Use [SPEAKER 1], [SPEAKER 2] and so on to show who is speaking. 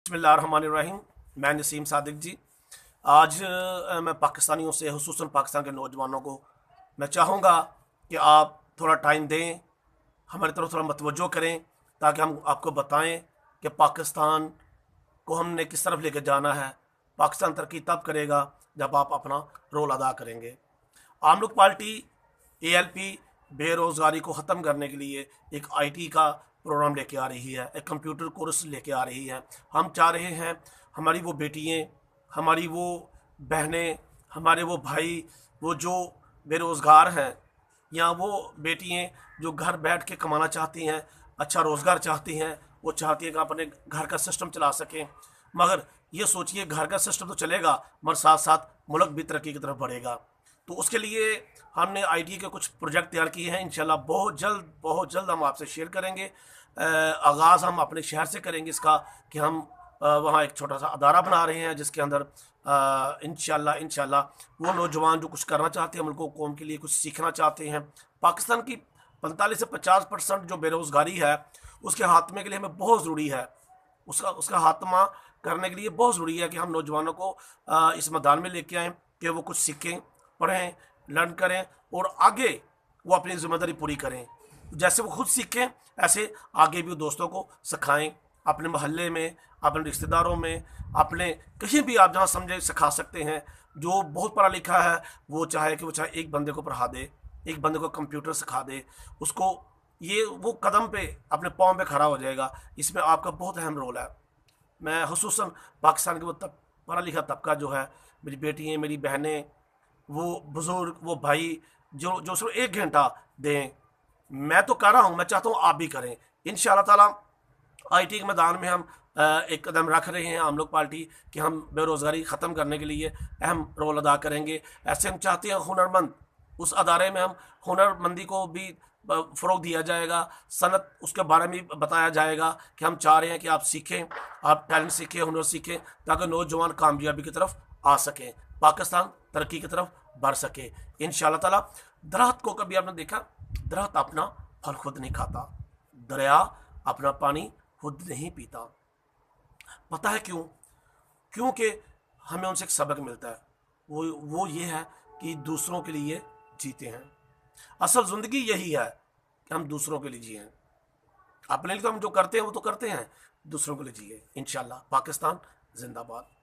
[SPEAKER 1] बिस्मिल्लाहिर्रहमानिर्रहीम। मैं नसीम सादिक जी। आज मैं पाकिस्तानियों से, हुसूसन पाकिस्तान के नौजवानों को मैं चाहूँगा कि आप थोड़ा टाइम दें, हमारी तरफ थोड़ा मतवज्जो करें, ताकि हम आपको बताएं कि पाकिस्तान को हमने किस तरफ लेके जाना है। पाकिस्तान तरक्की तब करेगा जब आप अपना रोल अदा करेंगे। आम लोग पार्टी ALP बेरोज़गारी को ख़त्म करने के लिए एक IT का प्रोग्राम लेके आ रही है, एक कंप्यूटर कोर्स लेके आ रही है। हम चाह रहे हैं हमारी वो बेटियाँ, हमारी वो बहनें, हमारे वो भाई, वो जो बेरोज़गार हैं, या वो बेटियाँ जो घर बैठ के कमाना चाहती हैं, अच्छा रोज़गार चाहती हैं, वो चाहती हैं कि अपने घर का सिस्टम चला सकें। मगर ये सोचिए, घर का सिस्टम तो चलेगा मगर साथ साथ मुल्क भी तरक्की की तरफ बढ़ेगा। तो उसके लिए हमने IT के कुछ प्रोजेक्ट तैयार किए हैं। इंशाल्लाह बहुत जल्द हम आपसे शेयर करेंगे। आगाज़ हम अपने शहर से करेंगे इसका, कि हम वहाँ एक छोटा सा अदारा बना रहे हैं, जिसके अंदर इंशाल्लाह वो नौजवान जो कुछ करना चाहते हैं, मुल्क कौम के लिए कुछ सीखना चाहते हैं। पाकिस्तान की 45 से 50% जो बेरोज़गारी है, उसके खात्मे के लिए हमें बहुत ज़रूरी है, उसका खात्मा करने के लिए बहुत ज़रूरी है कि हम नौजवानों को इस मैदान में लेके आएँ कि वो कुछ सीखें, पढ़ें, लर्न करें और आगे वो अपनी ज़िम्मेदारी पूरी करें। जैसे वो खुद सीखें, ऐसे आगे भी दोस्तों को सिखाएं, अपने मोहल्ले में, अपने रिश्तेदारों में, अपने कहीं भी आप जहाँ समझे सिखा सकते हैं। जो बहुत पढ़ा लिखा है वो चाहे एक बंदे को पढ़ा दे, एक बंदे को कंप्यूटर सिखा दे, उसको ये वो कदम पे अपने पाँव पे खड़ा हो जाएगा। इसमें आपका बहुत अहम रोल है। मैं हुसूसन पाकिस्तान के वो पढ़ा लिखा तबका जो है, मेरी बेटियाँ, मेरी बहनें, वो बुज़ुर्ग, वो भाई जो जो सिर्फ 1 घंटा दें, मैं तो कर रहा हूँ, मैं चाहता हूँ आप भी करें। इंशाअल्लाह ताला IT के मैदान में हम एक कदम रख रहे हैं, हम लोग पार्टी, कि हम बेरोज़गारी ख़त्म करने के लिए अहम रोल अदा करेंगे। ऐसे हम चाहते हैं हुनरमंद, उस अदारे में हम हुनरमंदी को भी फ़रोग़ दिया जाएगा, सनत उसके बारे में बताया जाएगा कि हम चाह रहे हैं कि आप सीखें, आप टैलेंट सीखें, हुनर सीखें, ताकि नौजवान कामयाबी की तरफ आ सकें, पाकिस्तान तरक्की की तरफ बढ़ सके इंशाअल्लाह ताला। दरख्त को कभी आपने देखा? दरख्त अपना फल खुद नहीं खाता, दरिया अपना पानी खुद नहीं पीता। पता है क्यों? क्योंकि हमें उनसे एक सबक मिलता है, वो ये है कि दूसरों के लिए जीते हैं। असल ज़िंदगी यही है कि हम दूसरों के लिए जिए। अपने लिए तो हम जो करते हैं वो तो करते हैं, दूसरों के लिए जिए। इंशाअल्लाह। पाकिस्तान जिंदाबाद।